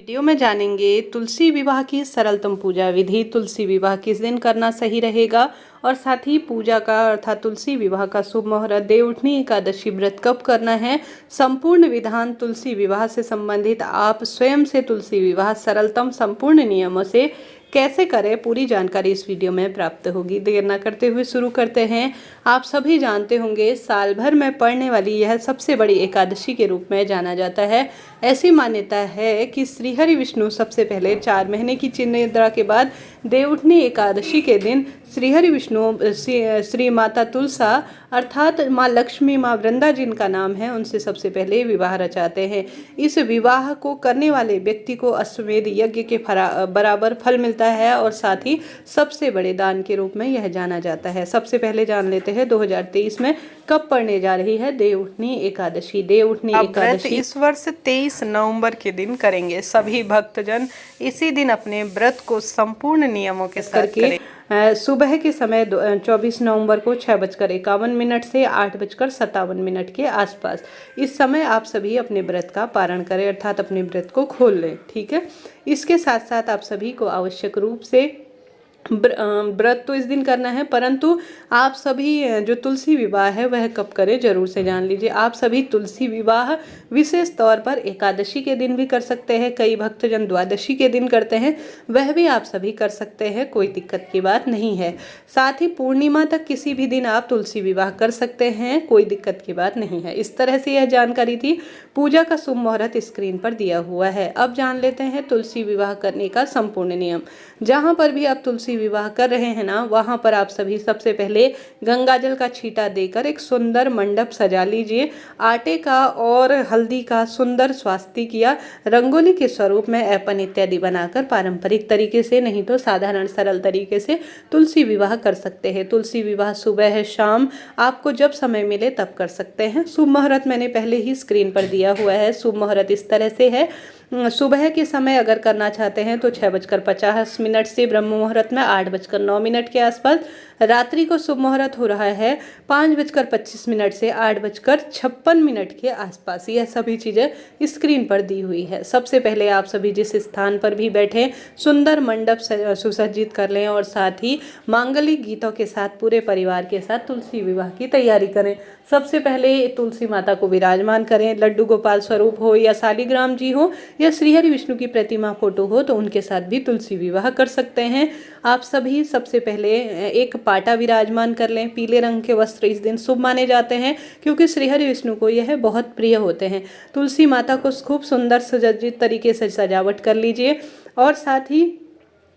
Video में जानेंगे तुलसी विवाह की सरलतम पूजा विधि, तुलसी विवाह किस दिन करना सही रहेगा और साथ ही पूजा का अर्थात तुलसी विवाह का शुभ मुहूर्त, देवउठनी एकादशी व्रत कब करना है, संपूर्ण विधान तुलसी विवाह से संबंधित आप स्वयं से तुलसी विवाह सरलतम संपूर्ण नियमों से कैसे करें, पूरी जानकारी इस वीडियो में प्राप्त होगी। देर न करते हुए शुरू करते हैं। आप सभी जानते होंगे साल भर में पड़ने वाली यह सबसे बड़ी एकादशी के रूप में जाना जाता है। ऐसी मान्यता है कि श्रीहरि विष्णु सबसे पहले 4 महीने की चिन्निद्रा के बाद देवउठनी एकादशी के दिन श्रीहरि विष्णु श्री माता तुलसा अर्थात माँ लक्ष्मी, माँ वृंदा जिनका नाम है, उनसे सबसे पहले विवाह रचाते हैं। इस विवाह को करने वाले व्यक्ति को अश्वमेध यज्ञ के बराबर फल मिलता है और साथ ही सबसे बड़े दान के रूप में यह जाना जाता है। सबसे पहले जान लेते हैं 2023 में कब पड़ने जा रही है देवउठनी एकादशी। देवउठनी एकादशी इस वर्ष 23 नवंबर के दिन करेंगे। सभी भक्तजन इसी दिन अपने व्रत को संपूर्ण नियमों के साथ करें। सुबह के समय 24 नवंबर को 6:51 से 8:57 के आसपास इस समय आप सभी अपने व्रत का पारण करें अर्थात अपने व्रत को खोल लें। ठीक है। इसके साथ साथ आप सभी को आवश्यक रूप से व्रत तो इस दिन करना है, परंतु आप सभी जो तुलसी विवाह है वह कब करें जरूर से जान लीजिए। आप सभी तुलसी विवाह विशेष तौर पर एकादशी के दिन भी कर सकते हैं। कई भक्तजन द्वादशी के दिन करते हैं, वह भी आप सभी कर सकते हैं, कोई दिक्कत की बात नहीं है। साथ ही पूर्णिमा तक किसी भी दिन आप तुलसी विवाह कर सकते हैं, कोई दिक्कत की बात नहीं है। इस तरह से यह जानकारी थी। पूजा का शुभ मुहूर्त स्क्रीन पर दिया हुआ है। अब जान लेते हैं तुलसी विवाह करने का संपूर्ण नियम। जहाँ पर भी आप तुलसी विवाह कर रहे हैं ना, वहां पर आप सभी सबसे पहले गंगा जल का छींटा देकर एक सुंदर मंडप सजा लीजिए। आटे का और हल्दी का सुंदर स्वास्तिक या रंगोली के स्वरूप में ऐपन इत्यादि बनाकर पारंपरिक तरीके से, नहीं तो साधारण सरल तरीके से तुलसी विवाह कर सकते हैं। तुलसी विवाह सुबह है शाम आपको जब समय मिले तब कर सकते हैं। शुभ मुहूर्त मैंने पहले ही स्क्रीन पर दिया हुआ है। शुभ मुहूर्त इस तरह से है। सुबह के समय अगर करना चाहते हैं तो 6:50 से ब्रह्म मुहूर्त में 8:09 के आसपास। रात्रि को शुभ मुहूर्त हो रहा है 5:25 से 8:56 के आसपास। यह सभी चीज़ें स्क्रीन पर दी हुई है। सबसे पहले आप सभी जिस स्थान पर भी बैठे सुंदर मंडप सुसज्जित कर लें और साथ ही मांगलिक गीतों के साथ पूरे परिवार के साथ तुलसी विवाह की तैयारी करें। सबसे पहले तुलसी माता को विराजमान करें। लड्डू गोपाल स्वरूप हो या शालिग्राम जी हो या श्रीहरि विष्णु की प्रतिमा फोटो हो तो उनके साथ भी तुलसी विवाह कर सकते हैं। आप सभी सबसे पहले एक पाटा विराजमान कर लें। पीले रंग के वस्त्र इस दिन शुभ माने जाते हैं क्योंकि श्रीहरि विष्णु को यह बहुत प्रिय होते हैं। तुलसी माता को खूब सुंदर सुसज्जित तरीके से सजावट कर लीजिए और साथ ही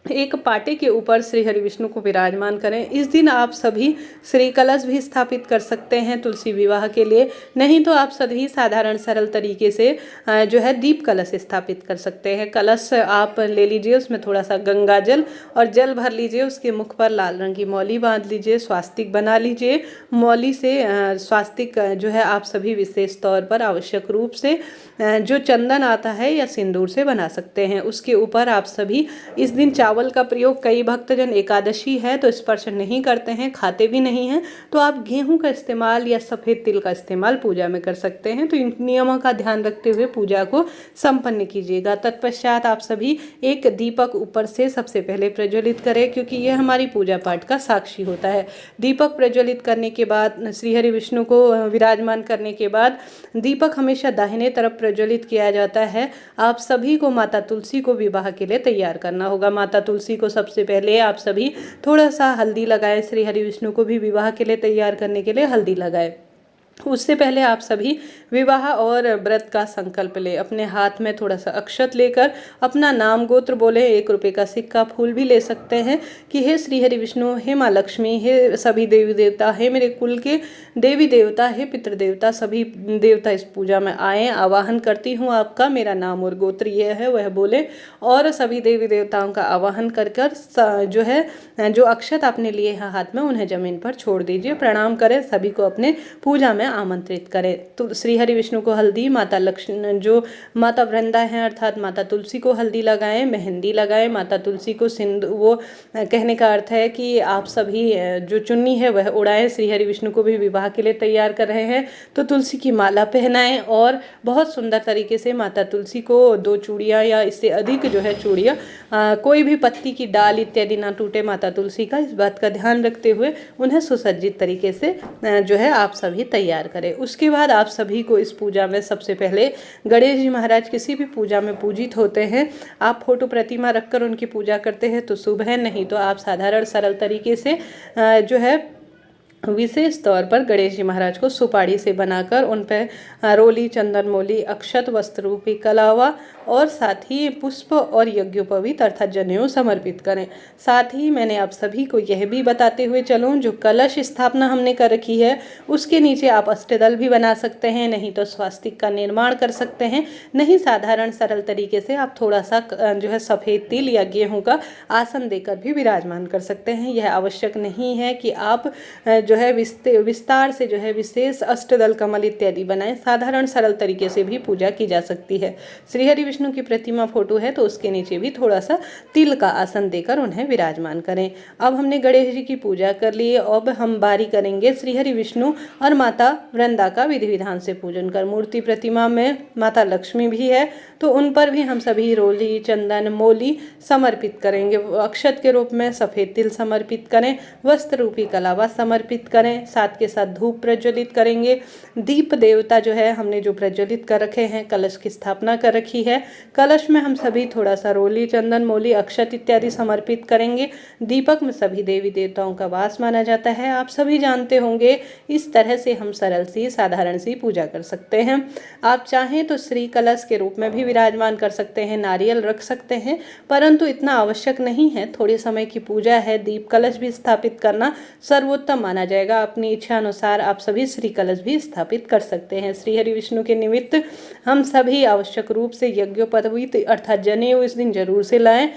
एक पाटे के ऊपर श्री हरि विष्णु को विराजमान करें। इस दिन आप सभी श्री कलश भी स्थापित कर सकते हैं तुलसी विवाह के लिए, नहीं तो आप सभी साधारण सरल तरीके से जो है दीप कलश स्थापित कर सकते हैं। कलश आप ले लीजिए, उसमें थोड़ा सा गंगा जल और जल भर लीजिए, उसके मुख पर लाल रंग की मौली बांध लीजिए, स्वास्तिक बना लीजिए। मौली से स्वास्तिक जो है आप सभी विशेष तौर पर आवश्यक रूप से जो चंदन आता है या सिंदूर से बना सकते हैं। उसके ऊपर आप सभी इस दिन चावल का प्रयोग, कई भक्तजन एकादशी है तो स्पर्श नहीं करते हैं, खाते भी नहीं हैं, तो आप गेहूं का इस्तेमाल या सफ़ेद तिल का इस्तेमाल पूजा में कर सकते हैं। तो इन नियमों का ध्यान रखते हुए पूजा को संपन्न कीजिएगा। तत्पश्चात आप सभी एक दीपक ऊपर से सबसे पहले प्रज्वलित करें क्योंकि यह हमारी पूजा पाठ का साक्षी होता है। दीपक प्रज्वलित करने के बाद श्रीहरि विष्णु को विराजमान करने के बाद दीपक हमेशा दाहिने तरफ प्रज्वलित किया जाता है। आप सभी को माता तुलसी को विवाह के लिए तैयार करना होगा। माता तुलसी को सबसे पहले आप सभी थोड़ा सा हल्दी लगाएं। श्री हरि विष्णु को भी विवाह के लिए तैयार करने के लिए हल्दी लगाएं। उससे पहले आप सभी विवाह और व्रत का संकल्प ले। अपने हाथ में थोड़ा सा अक्षत लेकर अपना नाम गोत्र बोले। 1 रुपये का सिक्का, फूल भी ले सकते हैं कि हे श्री हरि विष्णु, हे माँ लक्ष्मी, हे सभी देवी देवता, हे मेरे कुल के देवी देवता, हे पितृदेवता, सभी देवता इस पूजा में आए। आवाहन करती हूँ आपका, मेरा नाम और गोत्र यह है, वह बोले और सभी देवी देवताओं का आवाहन कर जो है जो अक्षत आपने लिए हैं हाथ में उन्हें जमीन पर छोड़ दीजिए। प्रणाम करें, सभी को अपने पूजा में आमंत्रित करें। तो श्री हरि विष्णु को हल्दी, माता लक्ष्मी जो माता वृंदा हैं अर्थात माता तुलसी को हल्दी लगाएं, मेहंदी लगाएं, माता तुलसी को सिंदूर, वो कहने का अर्थ है कि आप सभी जो चुन्नी है वह उड़ाएं। श्री हरि विष्णु को भी विवाह के लिए तैयार कर रहे हैं तो तुलसी की माला पहनाएं और बहुत सुंदर तरीके से माता तुलसी को 2 चूड़ियाँ या इससे अधिक जो है चूड़ियाँ, कोई भी पत्ती की डाल इत्यादि ना टूटे माता तुलसी का, इस बात का ध्यान रखते हुए उन्हें सुसज्जित तरीके से जो है आप सभी तैयार करें। उसके बाद आप सभी को इस पूजा में सबसे पहले गणेश जी महाराज किसी भी पूजा में पूजित होते हैं, आप फोटो प्रतिमा रखकर उनकी पूजा करते हैं तो शुभ है, नहीं तो आप साधारण सरल तरीके से जो है विशेष तौर पर गणेश जी महाराज को सुपारी से बनाकर उन पर रोली, चंदन मोली, अक्षत, वस्त्र रूपी कलावा और साथ ही पुष्प और यज्ञोपवीत अर्थात जनेऊ समर्पित करें। साथ ही मैंने आप सभी को यह भी बताते हुए चलूँ, जो कलश स्थापना हमने कर रखी है उसके नीचे आप अष्टदल भी बना सकते हैं, नहीं तो स्वास्तिक का निर्माण कर सकते हैं, नहीं साधारण सरल तरीके से आप थोड़ा सा जो है सफ़ेद तिल या गेहूँ का आसन देकर भी विराजमान कर सकते हैं। यह आवश्यक नहीं है कि आप जो है विस्तार से जो है विशेष अष्टदल कमल इत्यादि बनाएं, साधारण सरल तरीके से भी पूजा की जा सकती है। श्री हरि विष्णु की प्रतिमा फोटो है तो उसके नीचे भी थोड़ा सा तिल का आसन देकर उन्हें विराजमान करें। अब हमने गणेश जी की पूजा कर ली, अब हम बारी करेंगे श्री हरि विष्णु और माता वृंदा का विधि विधान से पूजन कर। मूर्ति प्रतिमा में माता लक्ष्मी भी है तो उन पर भी हम सभी रोली, चंदन, मोली समर्पित करेंगे। अक्षत के रूप में सफ़ेद तिल समर्पित करें, वस्त्र रूपी कलावा समर्पित करें, साथ के साथ धूप प्रज्वलित करेंगे। दीप देवता जो है हमने जो प्रज्वलित कर रखे हैं, कलश की स्थापना कर रखी है, कलश में हम सभी थोड़ा सा रोली, चंदन, मोली, अक्षत इत्यादि समर्पित करेंगे। दीपक में सभी देवी देवताओं का वास माना जाता है, आप सभी जानते होंगे। इस तरह से हम सरल सी साधारण सी पूजा कर सकते हैं। आप चाहें तो श्री कलश के रूप में भी विराजमान कर सकते हैं, नारियल रख सकते हैं, परंतु इतना आवश्यक नहीं है। थोड़े समय की पूजा है, दीप कलश भी स्थापित करना सर्वोत्तम माना जाएगा। अपनी इच्छा अनुसार आप सभी श्री कलश भी स्थापित कर सकते हैं। श्री हरि विष्णु के निमित्त हम सभी आवश्यक रूप से यज्ञोपवीत अर्थात जनेऊ इस दिन जरूर से लाएं।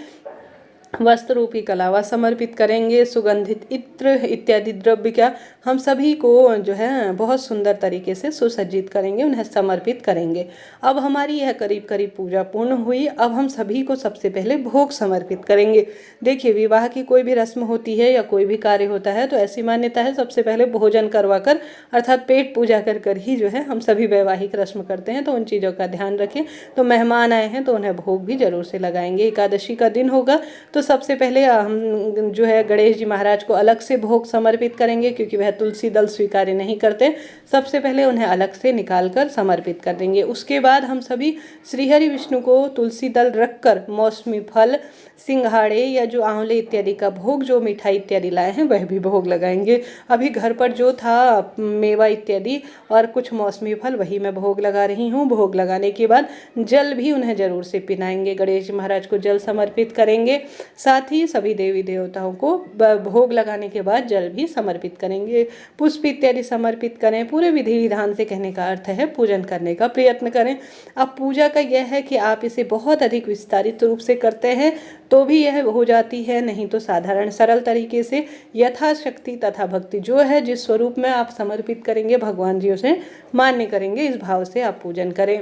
वस्त्र रूपी कलावा समर्पित करेंगे, सुगंधित इत्र इत्यादि द्रव्य क्या हम सभी को जो है बहुत सुंदर तरीके से सुसज्जित करेंगे, उन्हें समर्पित करेंगे। अब हमारी यह करीब करीब पूजा पूर्ण हुई। अब हम सभी को सबसे पहले भोग समर्पित करेंगे। देखिए, विवाह की कोई भी रस्म होती है या कोई भी कार्य होता है तो ऐसी मान्यता है सबसे पहले भोजन करवाकर अर्थात पेट पूजा कर कर ही जो है हम सभी वैवाहिक रस्म करते हैं, तो उन चीज़ों का ध्यान रखें। तो मेहमान आए हैं तो उन्हें भोग भी जरूर से लगाएंगे। एकादशी का दिन होगा तो सबसे पहले हम जो है गणेश जी महाराज को अलग से भोग समर्पित करेंगे, क्योंकि वह तुलसी दल स्वीकार नहीं करते। सबसे पहले उन्हें अलग से निकाल कर समर्पित कर देंगे। उसके बाद हम सभी श्री हरि विष्णु को तुलसी दल रखकर मौसमी फल, सिंघाड़े या जो आंवले इत्यादि का भोग, जो मिठाई इत्यादि लाए हैं वह भी भोग लगाएंगे। अभी घर पर जो था मेवा इत्यादि और कुछ मौसमी फल वही मैं भोग लगा रही हूँ। भोग लगाने के बाद जल भी उन्हें जरूर से पिलाएंगे। गणेश जी महाराज को जल समर्पित करेंगे, साथ ही सभी देवी देवताओं को भोग लगाने के बाद जल भी समर्पित करेंगे। पुष्प इत्यादि समर्पित करें। पूरे विधि विधान से कहने का अर्थ है पूजन करने का प्रयत्न करें। अब पूजा का यह है कि आप इसे बहुत अधिक विस्तारित रूप से करते हैं तो भी यह हो जाती है, नहीं तो साधारण सरल तरीके से यथाशक्ति तथा भक्ति जो है जिस स्वरूप में आप समर्पित करेंगे भगवान जी उसे मान्य करेंगे, इस भाव से आप पूजन करें।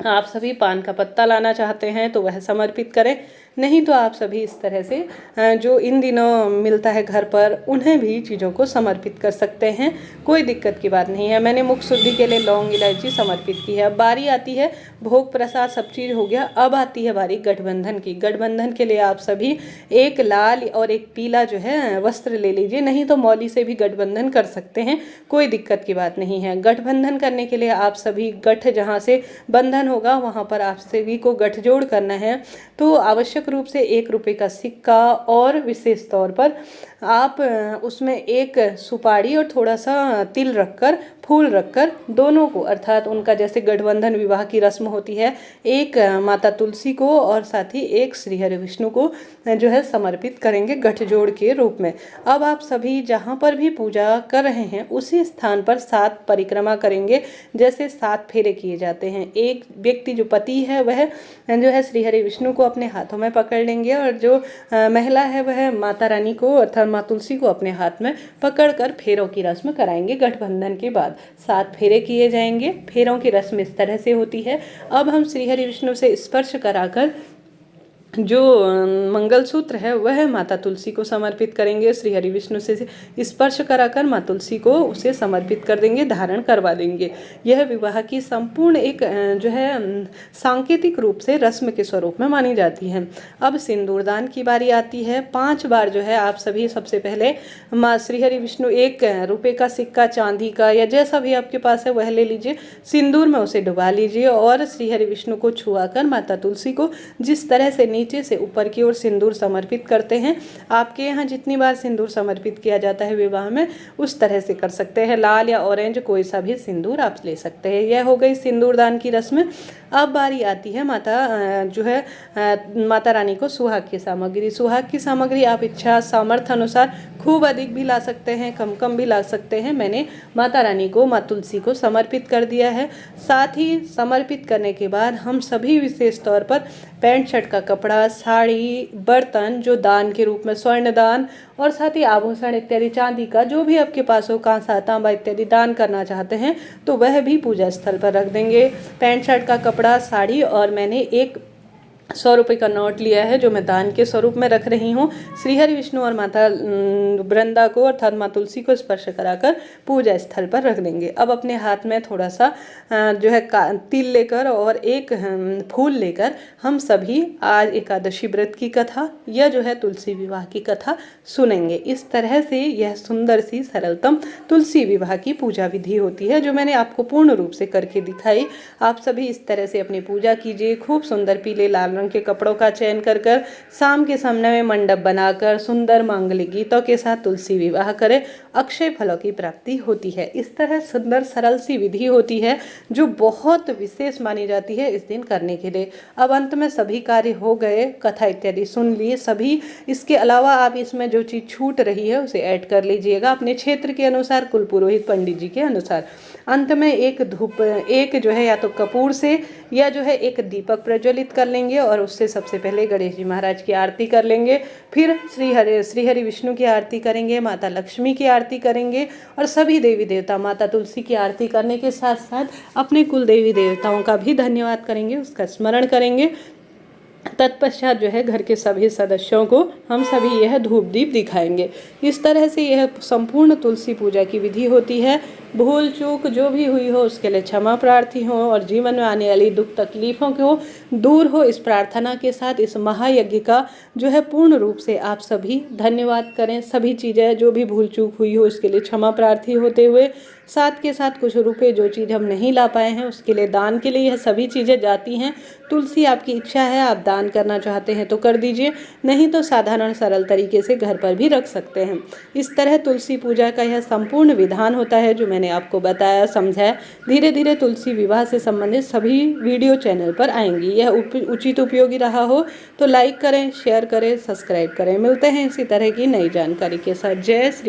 आप सभी पान का पत्ता लाना चाहते हैं तो वह समर्पित करें, नहीं तो आप सभी इस तरह से जो इन दिनों मिलता है घर पर उन्हें भी चीज़ों को समर्पित कर सकते हैं, कोई दिक्कत की बात नहीं है। मैंने मुख शुद्धि के लिए लौंग इलायची समर्पित की है। अब बारी आती है भोग प्रसाद सब चीज़ हो गया, अब आती है बारी गठबंधन की। गठबंधन के लिए आप सभी एक लाल और एक पीला जो है वस्त्र ले लीजिए, नहीं तो मौली से भी गठबंधन कर सकते हैं, कोई दिक्कत की बात नहीं है। गठबंधन करने के लिए आप सभी गठ जहाँ से बंधन होगा वहाँ पर आप सभी को गठजोड़ करना है। तो आवश्यक रूप से 1 रुपये का सिक्का और विशेष तौर पर आप उसमें एक सुपारी और थोड़ा सा तिल रखकर, फूल रखकर दोनों को अर्थात उनका जैसे गठबंधन विवाह की रस्म होती है, एक माता तुलसी को और साथ ही एक श्री हरि विष्णु को जो है समर्पित करेंगे गठजोड़ के रूप में। अब आप सभी जहाँ पर भी पूजा कर रहे हैं उसी स्थान पर 7 परिक्रमा करेंगे, जैसे 7 फेरे किए जाते हैं। एक व्यक्ति जो पति है वह जो है श्री हरि विष्णु को अपने हाथों में पकड़ लेंगे और जो महिला है वह माता रानी को अर्थात माँ तुलसी को अपने हाथ में पकड़कर फेरों की रस्म कराएंगे गठबंधन के बाद। 7 फेरे किए जाएंगे। फेरों की रस्म इस तरह से होती है। अब हम श्री हरि विष्णु से स्पर्श कराकर जो मंगलसूत्र है वह माता तुलसी को समर्पित करेंगे। श्री हरि विष्णु से स्पर्श कराकर माँ तुलसी को उसे समर्पित कर देंगे, धारण करवा देंगे। यह विवाह की संपूर्ण एक जो है सांकेतिक रूप से रस्म के स्वरूप में मानी जाती है। अब सिंदूरदान की बारी आती है। 5 बार जो है आप सभी सबसे पहले माँ श्री हरि विष्णु 1 रुपये का सिक्का, चांदी का या जैसा भी आपके पास है वह ले लीजिए, सिंदूर में उसे डुबा लीजिए और श्री हरि विष्णु को छुआकर माता तुलसी को जिस तरह से नीचे से ऊपर की ओर सिंदूर समर्पित करते हैं, आपके यहाँ जितनी बार सिंदूर समर्पित किया जाता है विवाह में उस तरह से कर सकते हैं। लाल या ऑरेंज कोई सा भी सिंदूर आप ले सकते हैं। यह हो गई सिंदूरदान की रस्म। अब बारी आती है माता रानी को सुहाग की सामग्री। सुहाग की सामग्री आप इच्छा सामर्थ्य अनुसार खूब अधिक भी ला सकते हैं, कम कम भी ला सकते हैं। मैंने माता रानी को, माँ तुलसी को समर्पित कर दिया है। साथ ही समर्पित करने के बाद हम सभी विशेष तौर पर पैंट शर्ट का कपड़ा, साड़ी, बर्तन जो दान के रूप में स्वर्ण दान और साथ ही आभूषण इत्यादि चांदी का जो भी आपके पास हो, कांसा, तांबा इत्यादि दान करना चाहते हैं तो वह भी पूजा स्थल पर रख देंगे। पैंट शर्ट का कपड़ा, साड़ी और मैंने एक 100 रुपये का नोट लिया है जो मैं दान के स्वरूप में रख रही हूँ। श्री हरि विष्णु और माता वृंदा को अर्थात माँ तुलसी को स्पर्श कराकर पूजा स्थल पर रख देंगे। अब अपने हाथ में थोड़ा सा जो है तिल लेकर और एक फूल लेकर हम सभी आज एकादशी व्रत की कथा या जो है तुलसी विवाह की कथा सुनेंगे। इस तरह से यह सुंदर सी सरलतम तुलसी विवाह की पूजा विधि होती है जो मैंने आपको पूर्ण रूप से करके दिखाई। आप सभी इस तरह से अपनी पूजा कीजिए। खूब सुंदर पीले लाल रंग के कपड़ों का चयन कर शाम के समय में मंडप बनाकर सुंदर मांगलिक गीतों के साथ तुलसी विवाह करें, अक्षय फलों की प्राप्ति होती है। इस तरह सुंदर सरल सी विधि होती है जो बहुत विशेष मानी जाती है इस दिन करने के लिए। अब अंत में सभी कार्य हो गए, कथा इत्यादि सुन लिए सभी। इसके अलावा आप इसमें जो चीज़ छूट रही है उसे ऐड कर लीजिएगा अपने क्षेत्र के अनुसार, कुल पुरोहित पंडित जी के अनुसार। अंत में एक धूप, एक जो है या तो कपूर से या जो है एक दीपक प्रज्वलित कर लेंगे और उससे सबसे पहले गणेश जी महाराज की आरती कर लेंगे। फिर श्री हरि विष्णु की आरती करेंगे, माता लक्ष्मी की आरती करेंगे और सभी देवी देवता, माता तुलसी की आरती करने के साथ साथ अपने कुल देवी देवताओं का भी धन्यवाद करेंगे, उसका स्मरण करेंगे। तत्पश्चात जो है घर के सभी सदस्यों को हम सभी यह धूप दीप दिखाएंगे। इस तरह से यह संपूर्ण तुलसी पूजा की विधि होती है। भूल चूक जो भी हुई हो उसके लिए क्षमा प्रार्थी हो और जीवन में आने वाली दुख तकलीफों को दूर हो, इस प्रार्थना के साथ इस महायज्ञ का जो है पूर्ण रूप से आप सभी धन्यवाद करें। सभी चीज़ें जो भी भूल चूक हुई हो उसके लिए क्षमा प्रार्थी होते हुए साथ के साथ कुछ रुपए जो चीज़ हम नहीं ला पाए हैं उसके लिए दान के लिए यह सभी चीज़ें जाती हैं। तुलसी आपकी इच्छा है, आप दान करना चाहते हैं तो कर दीजिए, नहीं तो साधारण सरल तरीके से घर पर भी रख सकते हैं। इस तरह तुलसी पूजा का यह संपूर्ण विधान होता है जो मैंने आपको बताया, समझाया। धीरे धीरे तुलसी विवाह से संबंधित सभी वीडियो चैनल पर आएंगी। यह उचित उपयोगी रहा हो तो लाइक करें, शेयर करें, सब्सक्राइब करें। मिलते हैं इसी तरह की नई जानकारी के साथ। जय श्री